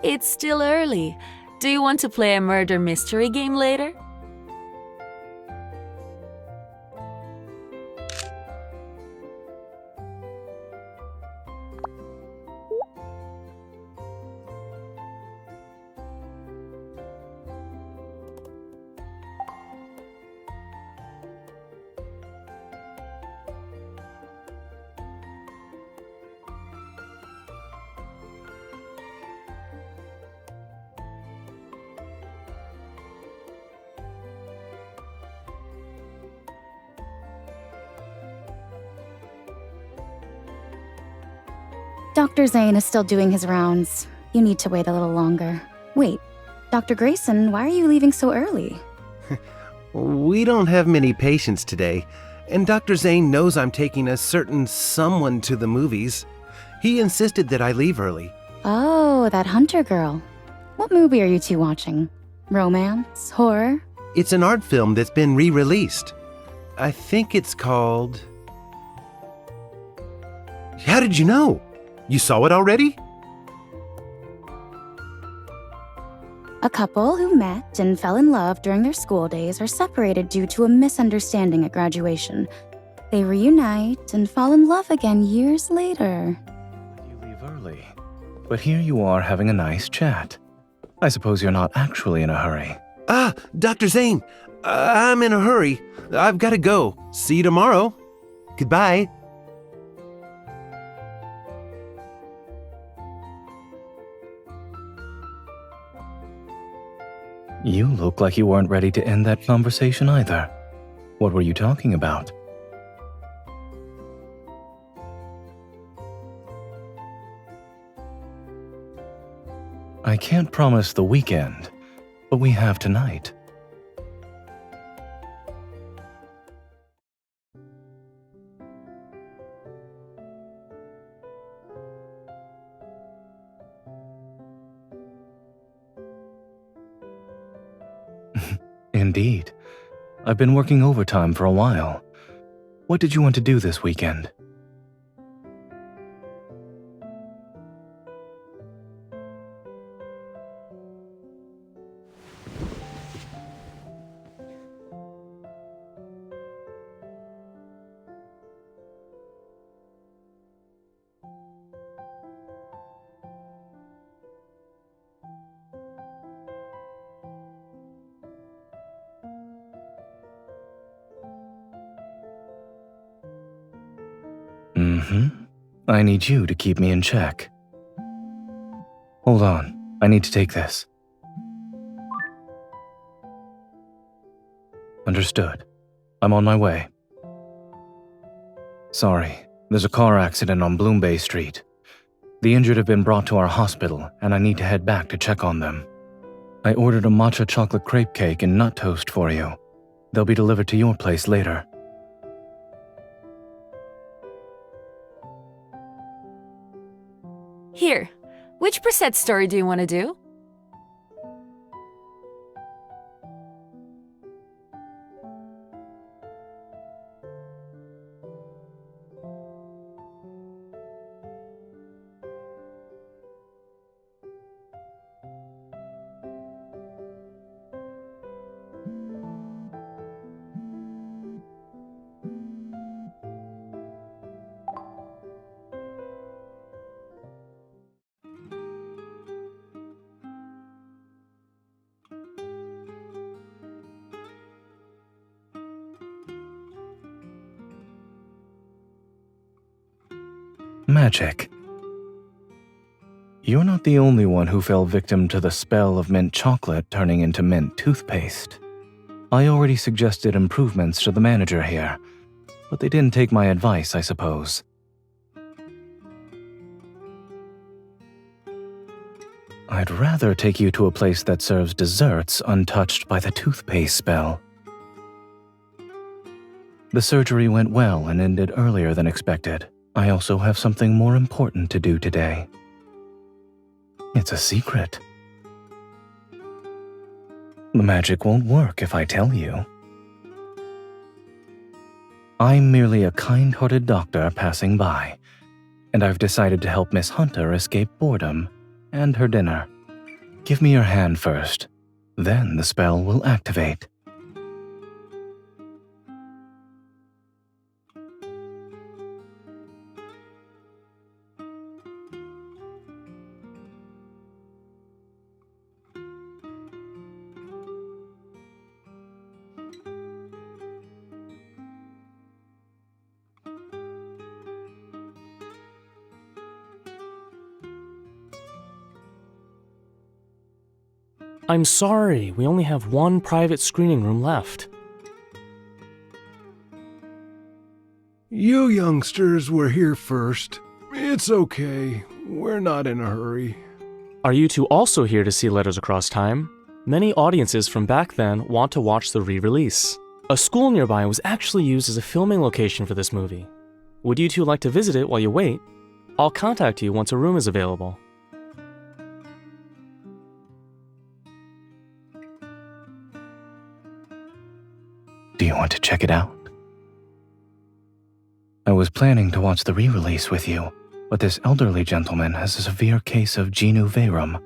It's still early. Do you want to play a murder mystery game later? Dr. Zayne is still doing his rounds. You need to wait a little longer. Wait, Dr. Grayson, why are you leaving so early? We don't have many patients today, and Dr. Zayne knows I'm taking a certain someone to the movies. He insisted that I leave early. Oh, that Hunter girl. What movie are you two watching? Romance? Horror? It's an art film that's been re-released. I think it's called... How did you know? You saw it already? A couple who met and fell in love during their school days are separated due to a misunderstanding at graduation. They reunite and fall in love again years later. You leave early, but here you are having a nice chat. I suppose you're not actually in a hurry. Ah, Dr. Zayne, I'm in a hurry. I've got to go. See you tomorrow. Goodbye. You look like you weren't ready to end that conversation either. What were you talking about? I can't promise the weekend, but we have tonight. Indeed. I've been working overtime for a while. What did you want to do this weekend? I need you to keep me in check. Hold on, I need to take this. Understood. I'm on my way. Sorry, there's a car accident on Bloom Bay Street. The injured have been brought to our hospital, and I need to head back to check on them. I ordered a matcha chocolate crepe cake and nut toast for you. They'll be delivered to your place later. Here, which preset story do you want to do? Magic. You're not the only one who fell victim to the spell of mint chocolate turning into mint toothpaste. I already suggested improvements to the manager here, but they didn't take my advice, I suppose. I'd rather take you to a place that serves desserts untouched by the toothpaste spell. The surgery went well and ended earlier than expected. I also have something more important to do today. It's a secret. The magic won't work if I tell you. I'm merely a kind-hearted doctor passing by, and I've decided to help Miss Hunter escape boredom and her dinner. Give me your hand first, then the spell will activate. I'm sorry, we only have one private screening room left. You youngsters were here first. It's okay. We're not in a hurry. Are you two also here to see Letters Across Time? Many audiences from back then want to watch the re-release. A school nearby was actually used as a filming location for this movie. Would you two like to visit it while you wait? I'll contact you once a room is available. Do you want to check it out? I was planning to watch the re-release with you, but this elderly gentleman has a severe case of genu varum.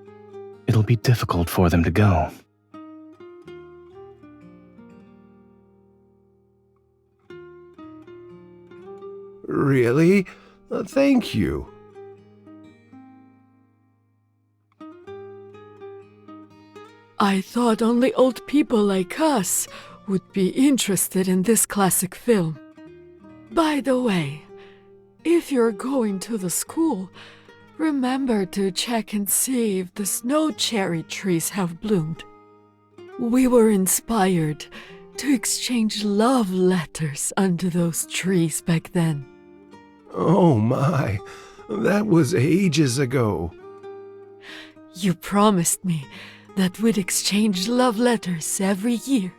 It'll be difficult for them to go. Really? Thank you. I thought only old people like us would be interested in this classic film. By the way, if you're going to the school, remember to check and see if the snow cherry trees have bloomed. We were inspired to exchange love letters under those trees back then. Oh my, that was ages ago. You promised me that we'd exchange love letters every year.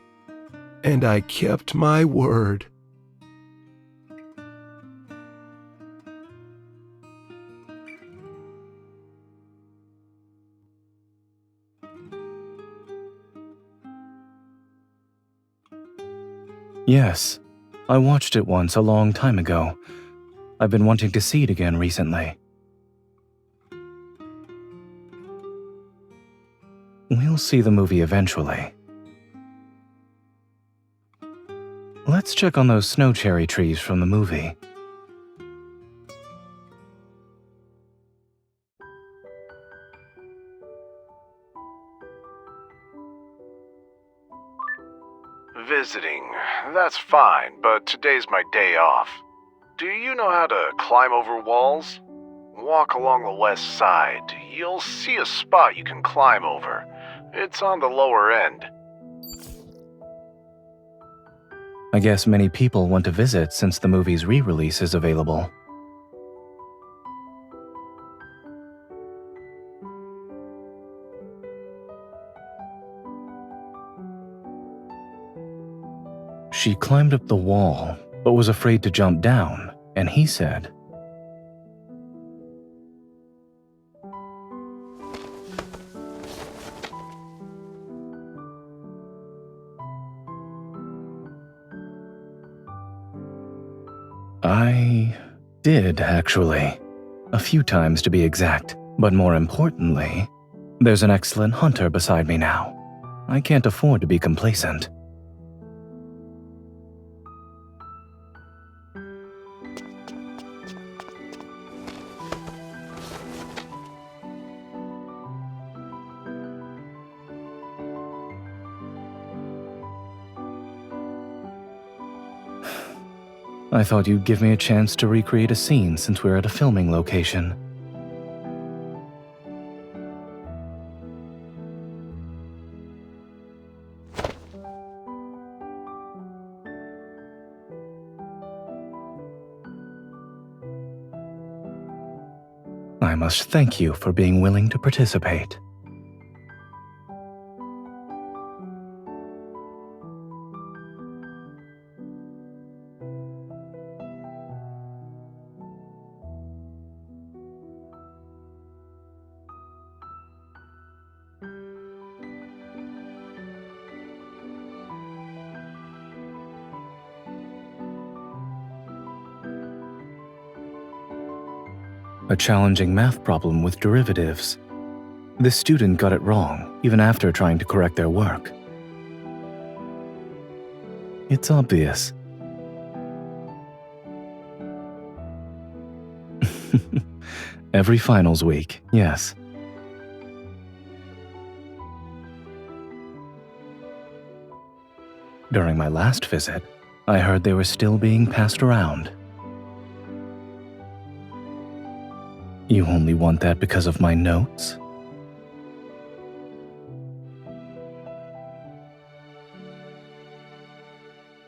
And I kept my word. Yes, I watched it once a long time ago. I've been wanting to see it again recently. We'll see the movie eventually. Let's check on those snow cherry trees from the movie. Visiting. That's fine, but today's my day off. Do you know how to climb over walls? Walk along the west side. You'll see a spot you can climb over. It's on the lower end. I guess many people want to visit since the movie's re-release is available. She climbed up the wall, but was afraid to jump down, and he said, I did, actually. A few times to be exact. But more importantly, there's an excellent hunter beside me now. I can't afford to be complacent. I thought you'd give me a chance to recreate a scene since we're at a filming location. I must thank you for being willing to participate. A challenging math problem with derivatives. The student got it wrong, even after trying to correct their work. It's obvious. Every finals week, yes. During my last visit, I heard they were still being passed around. You only want that because of my notes?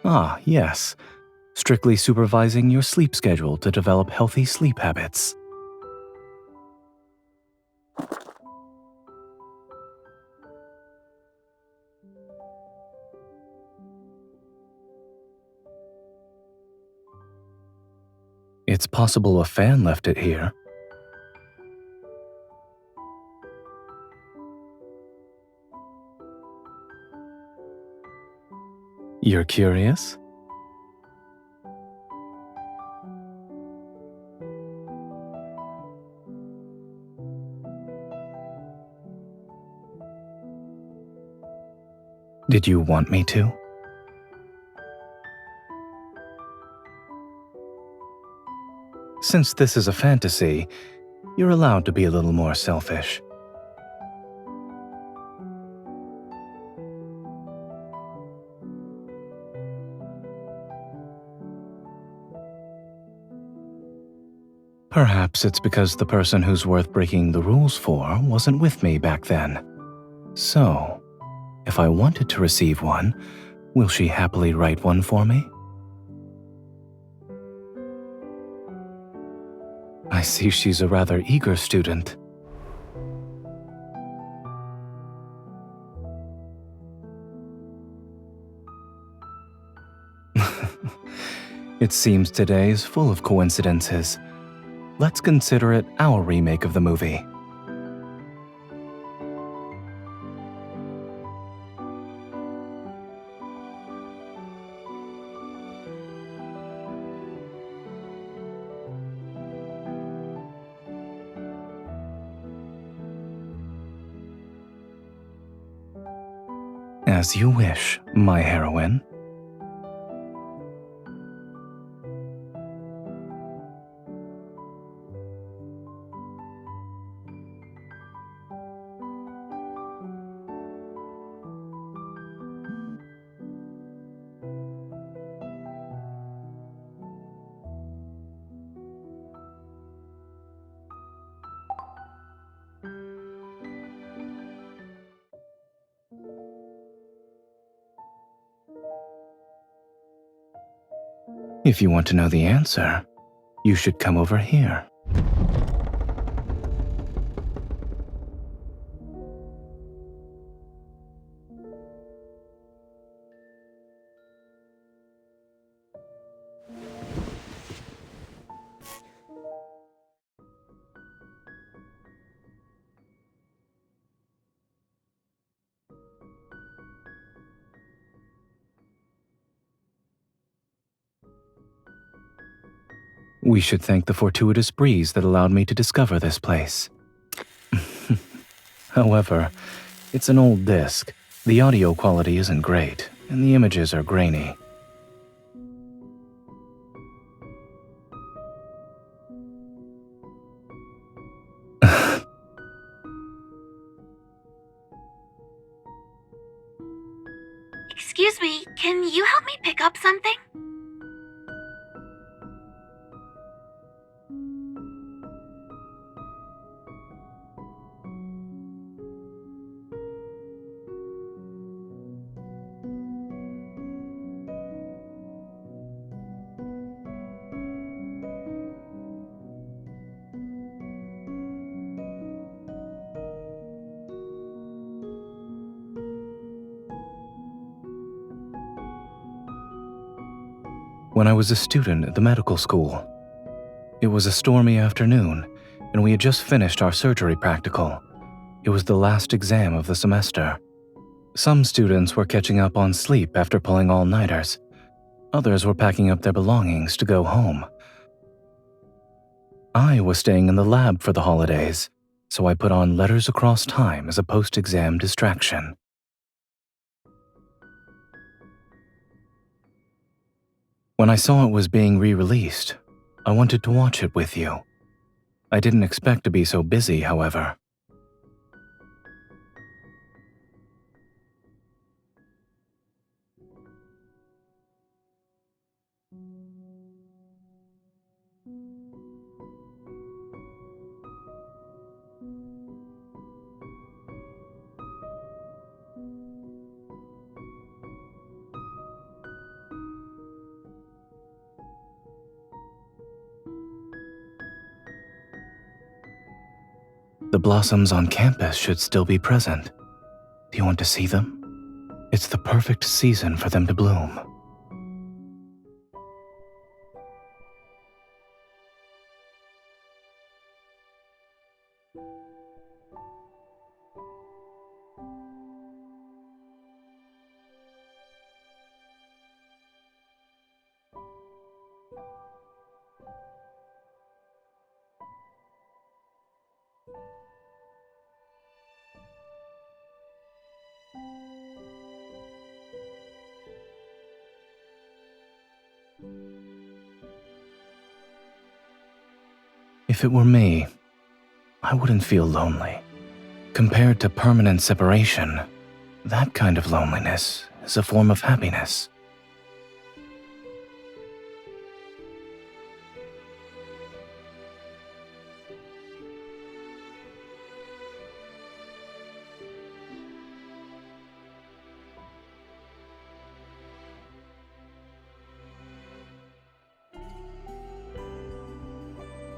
Ah, yes. Strictly supervising your sleep schedule to develop healthy sleep habits. It's possible a fan left it here. You're curious? Did you want me to? Since this is a fantasy, you're allowed to be a little more selfish. Perhaps it's because the person who's worth breaking the rules for wasn't with me back then. So, if I wanted to receive one, will she happily write one for me? I see she's a rather eager student. It seems today is full of coincidences. Let's consider it our remake of the movie. As you wish, my heroine. If you want to know the answer, you should come over here. We should thank the fortuitous breeze that allowed me to discover this place. However, it's an old disc. The audio quality isn't great, and the images are grainy. Excuse me, can you help me pick up something? When I was a student at the medical school, it was a stormy afternoon, and we had just finished our surgery practical. It was the last exam of the semester. Some students were catching up on sleep after pulling all-nighters. Others were packing up their belongings to go home. I was staying in the lab for the holidays, so I put on Letters Across Time as a post-exam distraction. When I saw it was being re-released, I wanted to watch it with you. I didn't expect to be so busy, however. The blossoms on campus should still be present. Do you want to see them? It's the perfect season for them to bloom. If it were me, I wouldn't feel lonely. Compared to permanent separation, that kind of loneliness is a form of happiness.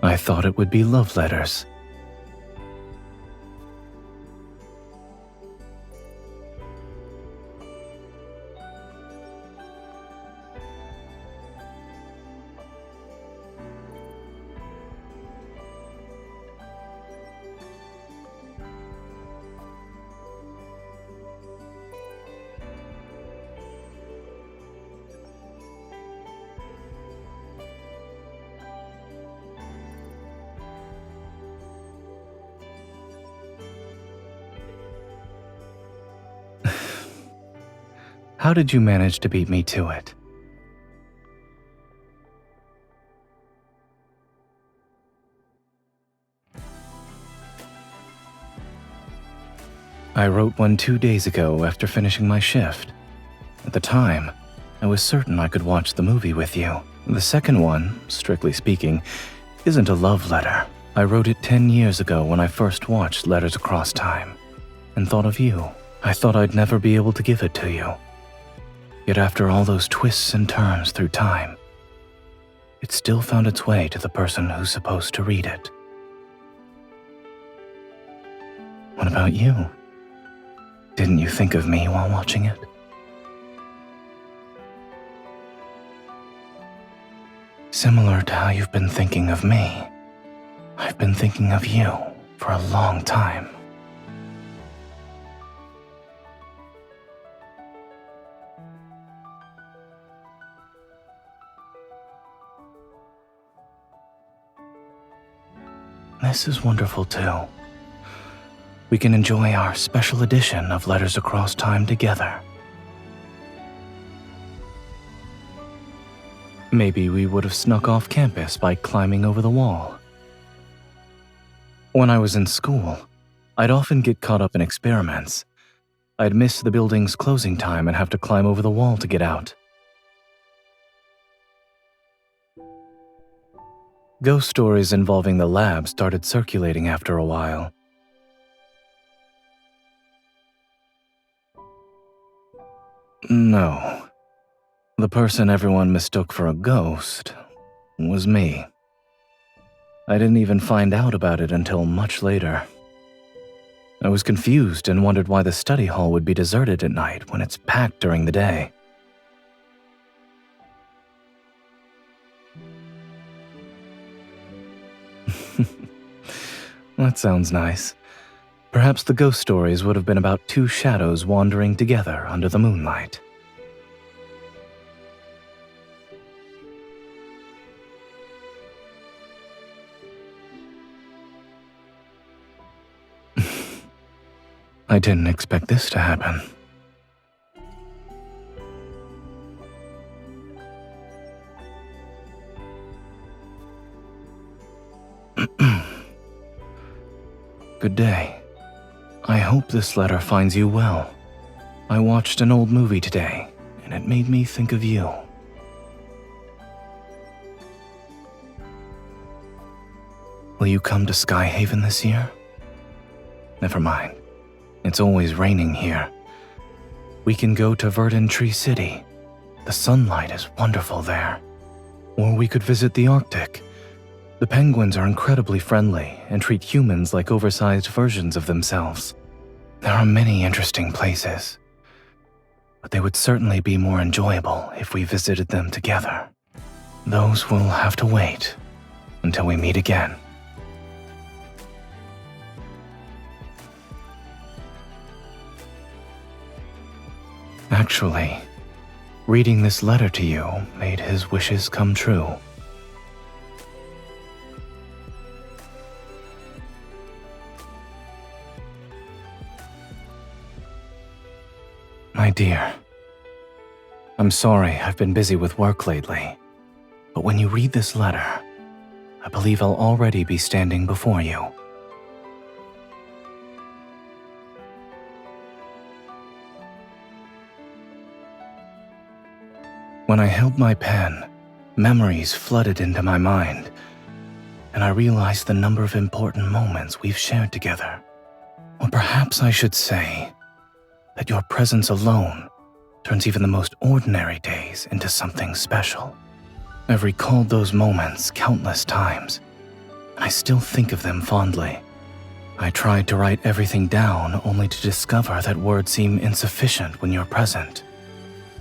I thought it would be love letters. How did you manage to beat me to it? I wrote one 2 days ago after finishing my shift. At the time, I was certain I could watch the movie with you. The second one, strictly speaking, isn't a love letter. I wrote it 10 years ago when I first watched Letters Across Time, and thought of you. I thought I'd never be able to give it to you. Yet after all those twists and turns through time, it still found its way to the person who's supposed to read it. What about you? Didn't you think of me while watching it? Similar to how you've been thinking of me, I've been thinking of you for a long time. This is wonderful too. We can enjoy our special edition of Letters Across Time together. Maybe we would have snuck off campus by climbing over the wall. When I was in school, I'd often get caught up in experiments. I'd miss the building's closing time and have to climb over the wall to get out. Ghost stories involving the lab started circulating after a while. No. The person everyone mistook for a ghost was me. I didn't even find out about it until much later. I was confused and wondered why the study hall would be deserted at night when it's packed during the day. That sounds nice. Perhaps the ghost stories would have been about two shadows wandering together under the moonlight. I didn't expect this to happen. Good day. I hope this letter finds you well. I watched an old movie today, and it made me think of you. Will you come to Skyhaven this year? Never mind. It's always raining here. We can go to Verdant Tree City. The sunlight is wonderful there. Or we could visit the Arctic. The penguins are incredibly friendly and treat humans like oversized versions of themselves. There are many interesting places, but they would certainly be more enjoyable if we visited them together. Those will have to wait until we meet again. Actually, reading this letter to you made his wishes come true. My dear, I'm sorry I've been busy with work lately, but when you read this letter, I believe I'll already be standing before you. When I held my pen, memories flooded into my mind, and I realized the number of important moments we've shared together. Or perhaps I should say that your presence alone turns even the most ordinary days into something special. I've recalled those moments countless times, and I still think of them fondly. I tried to write everything down only to discover that words seem insufficient when you're present.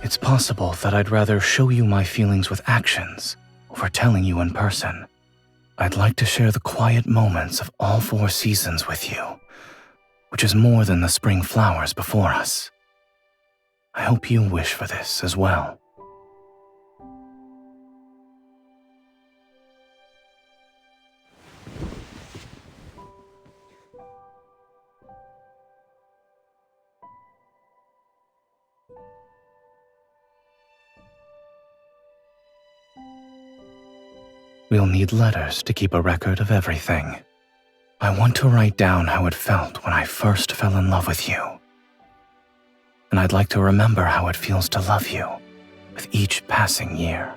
It's possible that I'd rather show you my feelings with actions over telling you in person. I'd like to share the quiet moments of all 4 seasons with you, which is more than the spring flowers before us. I hope you wish for this as well. We'll need letters to keep a record of everything. I want to write down how it felt when I first fell in love with you. And I'd like to remember how it feels to love you with each passing year.